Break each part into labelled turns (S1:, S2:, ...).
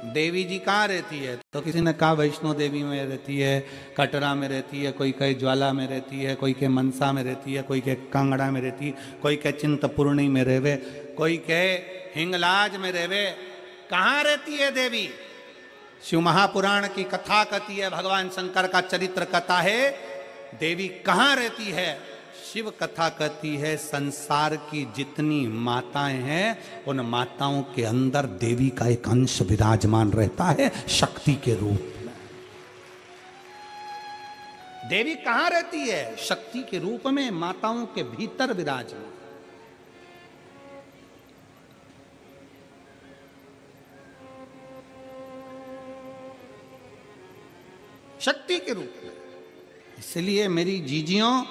S1: देवी जी कहाँ रहती है? तो किसी ने कहा वैष्णो देवी में रहती है, कटरा में रहती है, कोई कहे ज्वाला में रहती है, कोई कहे मनसा में रहती है, कोई कहे कांगड़ा में रहती है, कोई कहे चिंतपूर्णी में रहवे, कोई कहे हिंगलाज में रहवे। कहाँ रहती है देवी? शिव महापुराण की कथा कहती है, भगवान शंकर का चरित्र कथा है, देवी कहाँ रहती है? शिव कथा कहती है संसार की जितनी माताएं हैं उन माताओं के अंदर देवी का एक अंश विराजमान रहता है शक्ति के रूप में। देवी कहां रहती है? शक्ति के रूप में माताओं के भीतर विराजमान। शक्ति के रूप में। इसलिए मेरी जीजियों,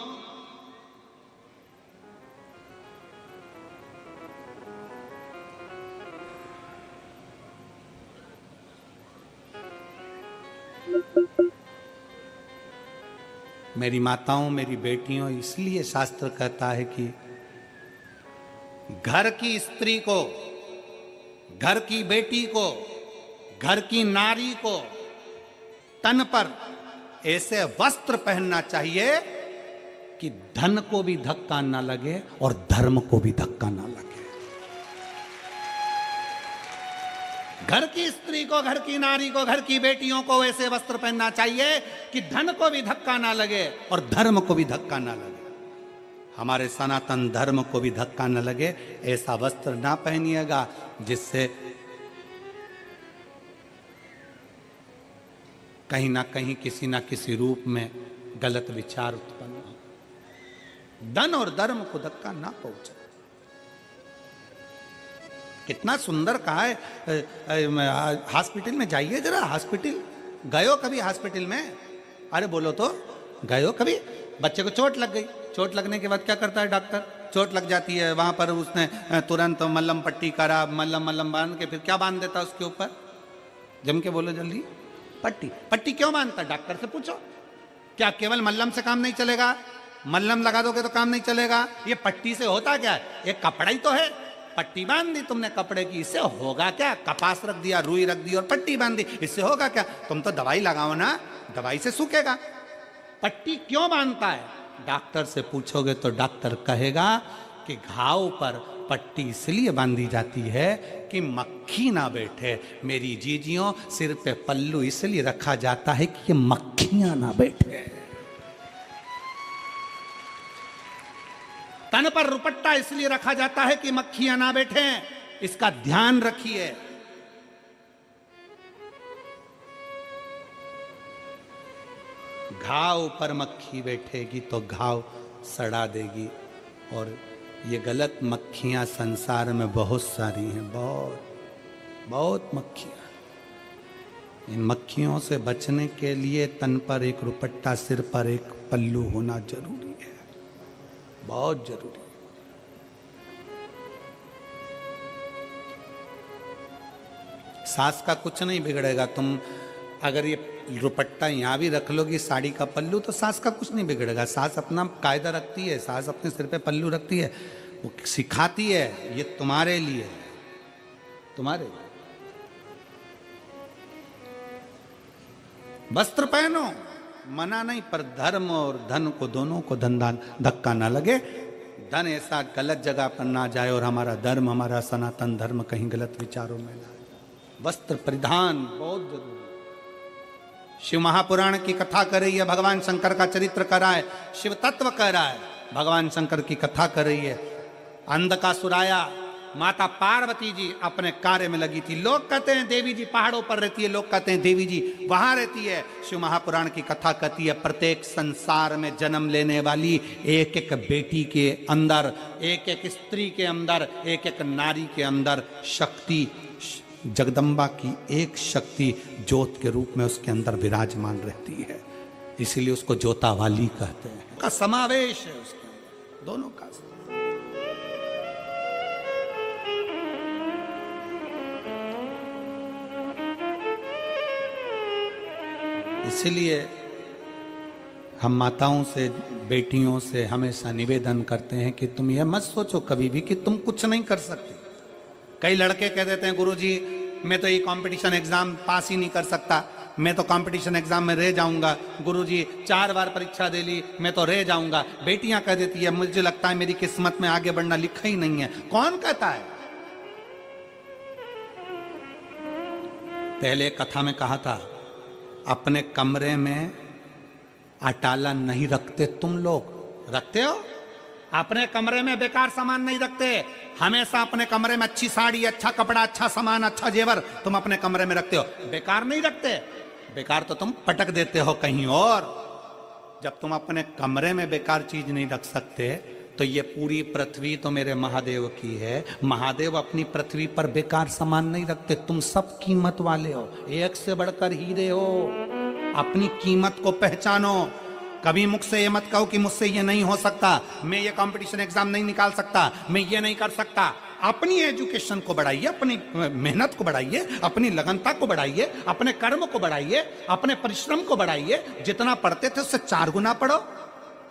S1: मेरी माताओं, मेरी बेटियों, इसलिए शास्त्र कहता है कि घर की स्त्री को, घर की बेटी को, घर की नारी को तन पर ऐसे वस्त्र पहनना चाहिए कि धन को भी धक्का ना लगे और धर्म को भी धक्का ना लगे। घर की स्त्री को, घर की नारी को, घर की बेटियों को ऐसे वस्त्र पहनना चाहिए कि धन को भी धक्का ना लगे और धर्म को भी धक्का ना लगे। हमारे सनातन धर्म को भी धक्का न लगे ऐसा वस्त्र ना पहनिएगा जिससे कहीं ना कहीं किसी ना किसी रूप में गलत विचार उत्पन्न हो। धन और धर्म को धक्का ना पहुंचे। कितना सुंदर कहा है, हॉस्पिटल में जाइए जरा। हॉस्पिटल गए हो कभी? हॉस्पिटल में अरे बोलो तो, गए हो कभी? बच्चे को चोट लग गई, चोट लगने के बाद क्या करता है डॉक्टर? चोट लग जाती है, वहां पर उसने तुरंत मल्लम पट्टी करा, मल्लम बांध के फिर क्या बांध देता उसके ऊपर? जम के बोलो जल्दी। पट्टी। पट्टी क्यों बांधता? डॉक्टर से पूछो। क्या केवल मल्लम से काम नहीं चलेगा? मल्लम लगा दोगे तो काम नहीं चलेगा। ये पट्टी से होता क्या है? ये कपड़ा ही तो है। पट्टी बांध दी तुमने कपड़े की, इससे होगा क्या? कपास रख दिया, रुई रख दी और पट्टी बांध दी, इससे होगा क्या? तुम तो दवाई लगाओ ना, दवाई से सूखेगा। पट्टी क्यों बांधता है? डॉक्टर से पूछोगे तो डॉक्टर कहेगा कि घाव पर पट्टी इसलिए बांधी जाती है कि मक्खी ना बैठे। मेरी जीजियों, सिर पे पल्लू इसलिए रखा जाता है कि ये मक्खियां ना बैठे। तन पर रुपट्टा इसलिए रखा जाता है कि मक्खियां ना बैठे। इसका ध्यान रखिए। घाव पर मक्खी बैठेगी तो घाव सड़ा देगी। और ये गलत मक्खियां संसार में बहुत सारी हैं, बहुत मक्खियां। इन मक्खियों से बचने के लिए तन पर एक रुपट्टा, सिर पर एक पल्लू होना जरूरी है, बहुत जरूरी है। सास का कुछ नहीं बिगड़ेगा। तुम अगर ये रुपट्टा यहाँ भी रख लोगी, साड़ी का पल्लू, तो सास का कुछ नहीं बिगड़ेगा। सास अपना कायदा रखती है, सास अपने सिर पे पल्लू रखती है, वो सिखाती है ये तुम्हारे लिए, तुम्हारे लिए। वस्त्र पहनो, मना नहीं, पर धर्म और धन को, दोनों को धक्का ना लगे। धन ऐसा गलत जगह पर ना जाए और हमारा धर्म, हमारा सनातन धर्म कहीं गलत विचारों में ना जाए। वस्त्र परिधान बहुत जरूरी। शिव महापुराण की कथा कर रही है, भगवान शंकर का चरित्र कर रहा है, शिव तत्व कह रहा है, भगवान शंकर की कथा कर रही है। अंधकासुर आया, माता पार्वती जी अपने कार्य में लगी थी। लोग कहते हैं देवी जी पहाड़ों पर रहती है, लोग कहते हैं देवी जी वहां रहती है। शिव महापुराण की कथा कहती है प्रत्येक संसार में जन्म लेने वाली एक एक बेटी के अंदर, एक एक स्त्री के अंदर, एक एक नारी के अंदर शक्ति, जगदम्बा की एक शक्ति ज्योत के रूप में उसके अंदर विराजमान रहती है। इसीलिए उसको ज्योता वाली कहते हैं। का समावेश है उसके अंदर, दोनों का। इसीलिए हम माताओं से, बेटियों से हमेशा निवेदन करते हैं कि तुम यह मत सोचो कभी भी कि तुम कुछ नहीं कर सकते। कई लड़के कह देते हैं गुरुजी मैं तो ये कंपटीशन एग्जाम पास ही नहीं कर सकता, मैं तो कंपटीशन एग्जाम में रह जाऊंगा, गुरुजी 4 बार परीक्षा दे ली, मैं तो रह जाऊंगा। बेटियां कह देती है मुझे लगता है मेरी किस्मत में आगे बढ़ना लिखा ही नहीं है। कौन कहता है? पहले कथा में कहा था, अपने कमरे में अटाला नहीं रखते तुम लोग। रखते हो? अपने कमरे में बेकार सामान नहीं रखते। हमेशा अपने कमरे में अच्छी साड़ी, अच्छा कपड़ा, अच्छा सामान, अच्छा जेवर तुम अपने कमरे में रखते हो, बेकार नहीं रखते। बेकार तो तुम पटक देते हो कहीं और। जब तुम अपने कमरे में बेकार चीज नहीं रख सकते तो ये पूरी पृथ्वी तो मेरे महादेव की है। महादेव अपनी पृथ्वी पर बेकार सामान नहीं रखते। तुम सब कीमत वाले हो, एक से बढ़कर हीरे हो। अपनी कीमत को पहचानो। कभी मुख से ये मत कहो कि मुझसे ये नहीं हो सकता, मैं ये कंपटीशन एग्जाम नहीं निकाल सकता, मैं ये नहीं कर सकता। अपनी एजुकेशन को बढ़ाइए, अपनी मेहनत को बढ़ाइए, अपनी लगनता को बढ़ाइए, अपने कर्म को बढ़ाइए, अपने परिश्रम को बढ़ाइए। जितना पढ़ते थे उससे 4 गुना पढ़ो,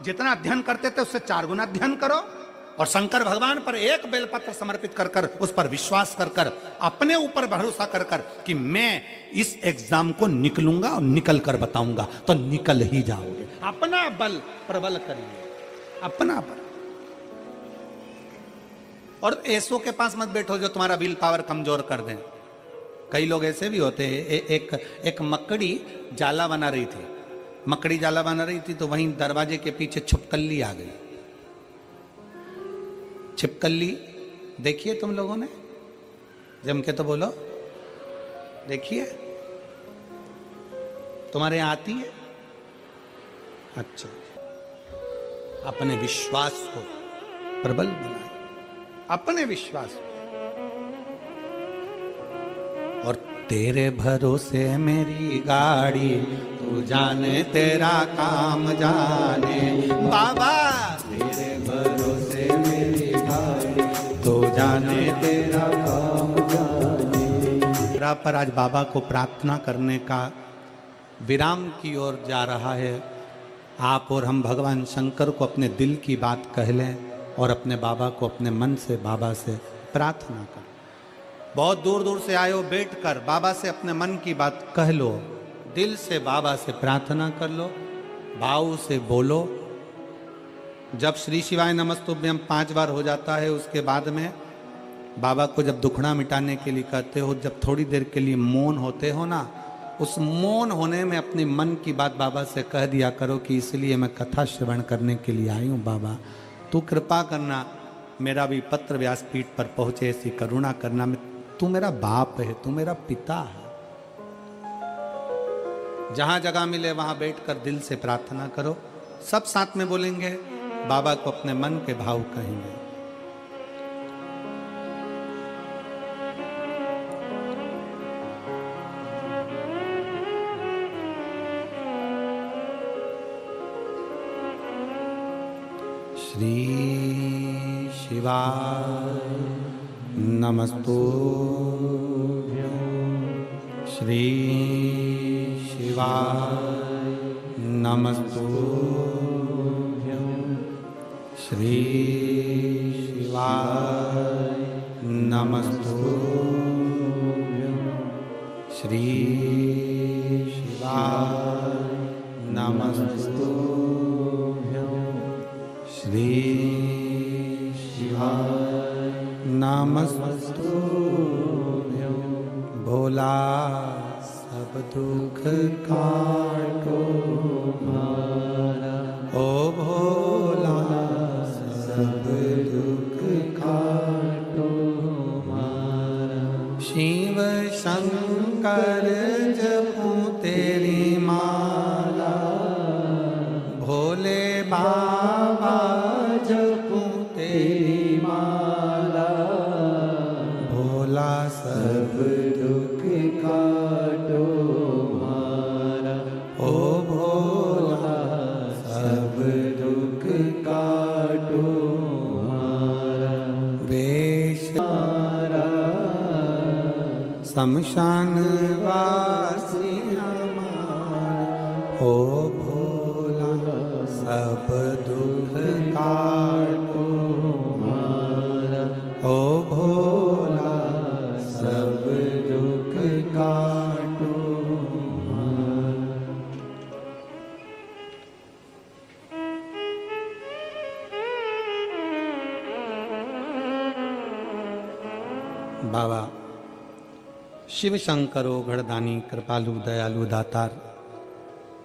S1: जितना अध्ययन करते थे उससे 4 गुना अध्ययन करो। और शंकर भगवान पर एक बेलपत्र समर्पित कर कर, उस पर विश्वास कर कर, अपने ऊपर भरोसा कर कर कि मैं इस एग्जाम को निकलूंगा और निकल कर बताऊंगा, तो निकल ही जाओगे। अपना बल प्रबल करिए, अपना बल। और ऐसों के पास मत बैठो जो तुम्हारा विल पावर कमजोर कर दें। कई लोग ऐसे भी होते हैं। एक मकड़ी जाला बना रही थी, मकड़ी जाला बना रही थी तो वहीं दरवाजे के पीछे छिपकली आ गई। छिपकली देखिए तुम लोगों ने, जम के तो बोलो, देखिए तुम्हारे यहाँ आती है? अच्छा, अपने विश्वास को प्रबल बनाए, अपने विश्वास को। और तेरे भरोसे मेरी गाड़ी, तू जाने तेरा काम जाने। बाबा तेरे भरोसे मेरी गाड़ी, तू जाने तेरा काम जाने। पर आज बाबा को प्रार्थना करने का विराम की ओर जा रहा है। आप और हम भगवान शंकर को अपने दिल की बात कह लें और अपने बाबा को अपने मन से बाबा से प्रार्थना करें। बहुत दूर दूर से आए हो, बैठ कर बाबा से अपने मन की बात कह लो, दिल से बाबा से प्रार्थना कर लो, भाव से बोलो। जब श्री शिवाय नमस्तुभ्यम 5 बार हो जाता है, उसके बाद में बाबा को जब दुखड़ा मिटाने के लिए कहते हो, जब थोड़ी देर के लिए मौन होते हो ना, उस मौन होने में अपने मन की बात बाबा से कह दिया करो कि इसलिए मैं कथा श्रवण करने के लिए आई हूँ। बाबा तू कृपा करना, मेरा भी पत्र व्यासपीठ पर पहुँचे, ऐसी करुणा करना। तू मेरा बाप है, तू मेरा पिता है। जहां जगह मिले वहां बैठकर दिल से प्रार्थना करो। सब साथ में बोलेंगे, बाबा को अपने मन के भाव कहेंगे। श्री शिवाय नमस्तुभ्यं, श्री शिवाय नमस्तुभ्यं, श्री शिवाय नमस्तुभ्यं, श्री शिवाय नमस्तुभ्यं, श्री शिवाय नमस्तुभ्यं। भोला सब दुख काटो मारा, ओ भोला सब दुख काटो मारा। शिव शंकर जपूं तेरी माला, भोले बाबा जपूं तेरी माला। भोला सब दुख काटो मारा, ओ भोला सब दुख काटो मारा। वेश मारा शमशान वासी हमारा, ओ भोला सब दुख काटो मारा, ओ भोला सब दुख
S2: काटो।
S1: बाबा शिव शंकरो घड़दानी कृपालु दयालु दातार।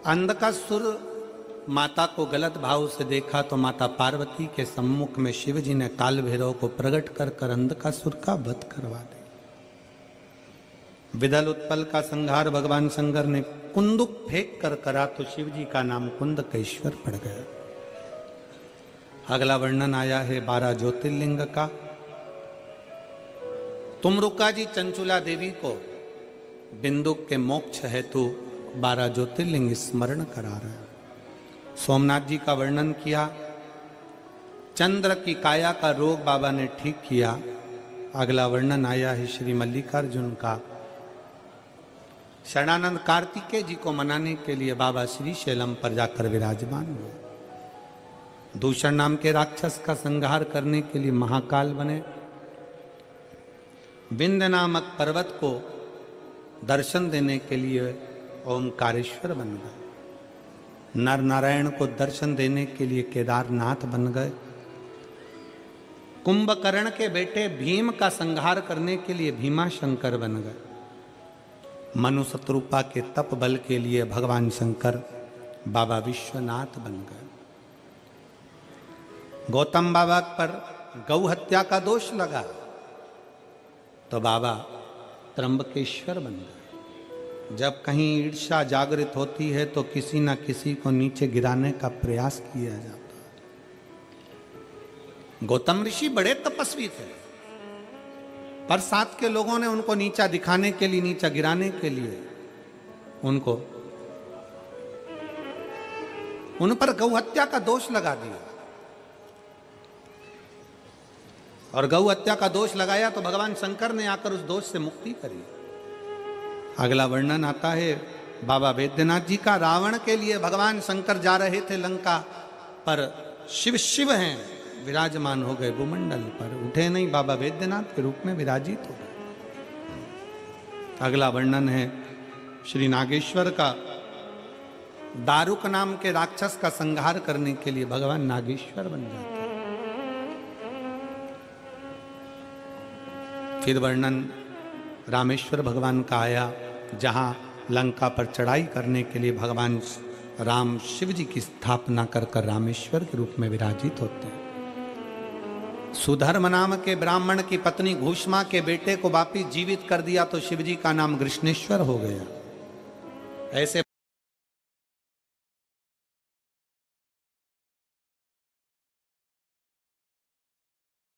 S1: अंधकासुर माता को गलत भाव से देखा तो माता पार्वती के सम्मुख में शिव जी ने काल भैरव को प्रकट कर कर अंधकासुर का वध करवा दे। विदल उत्पल का संहार भगवान शंकर ने कुंदुक फेंक कर करा तो शिव जी का नाम कुंदकेश्वर पड़ गया। अगला वर्णन आया है 12 ज्योतिर्लिंग का। तुमरुका जी चंचुला देवी को बिंदु के मोक्ष हेतु 12 ज्योतिर्लिंग स्मरण करा रहे हैं। सोमनाथ जी का वर्णन किया। चंद्र की काया का रोग बाबा ने ठीक किया। अगला वर्णन आया है श्री मल्लिकार्जुन का। शरणानंद कार्तिकेय जी को मनाने के लिए बाबा श्री शैलम पर जाकर विराजमान हुए। दूषण नाम के राक्षस का संहार करने के लिए महाकाल बने। विंध्य नामक पर्वत को दर्शन देने के लिए ओमकारेश्वर बन गए। नर नारायण को दर्शन देने के लिए केदारनाथ बन गए। कुंभकर्ण के बेटे भीम का संहार करने के लिए भीमा शंकर बन गए। मनु शत्रुपा के तप बल के लिए भगवान शंकर बाबा विश्वनाथ बन गए। गौतम बाबा पर गौ हत्या का दोष लगा तो बाबा त्र्यंबकेश्वर बन गए। जब कहीं ईर्ष्या जागृत होती है तो किसी न किसी को नीचे गिराने का प्रयास किया जाता है। गौतम ऋषि बड़े तपस्वी थे, पर साथ के लोगों ने उनको नीचा दिखाने के लिए, नीचा गिराने के लिए उन पर गौ हत्या का दोष लगा दिया। और गौ हत्या का दोष लगाया तो भगवान शंकर ने आकर उस दोष से मुक्ति करी। अगला वर्णन आता है बाबा वैद्यनाथ जी का। रावण के लिए भगवान शंकर जा रहे थे लंका, पर शिव शिव हैं विराजमान हो गए भूमंडल पर, उठे नहीं, बाबा वैद्यनाथ के रूप में विराजित हो गए। अगला वर्णन है श्री नागेश्वर का। दारुक नाम के राक्षस का संहार करने के लिए भगवान नागेश्वर बन जाते। फिर वर्णन रामेश्वर भगवान का आया, जहां लंका पर चढ़ाई करने के लिए भगवान राम शिव जी की स्थापना कर कर रामेश्वर के रूप में विराजित होते हैं। सुधर्म नाम के ब्राह्मण की पत्नी घूष्मा के बेटे को वापिस जीवित कर दिया तो शिव जी का नाम कृष्णेश्वर हो गया। ऐसे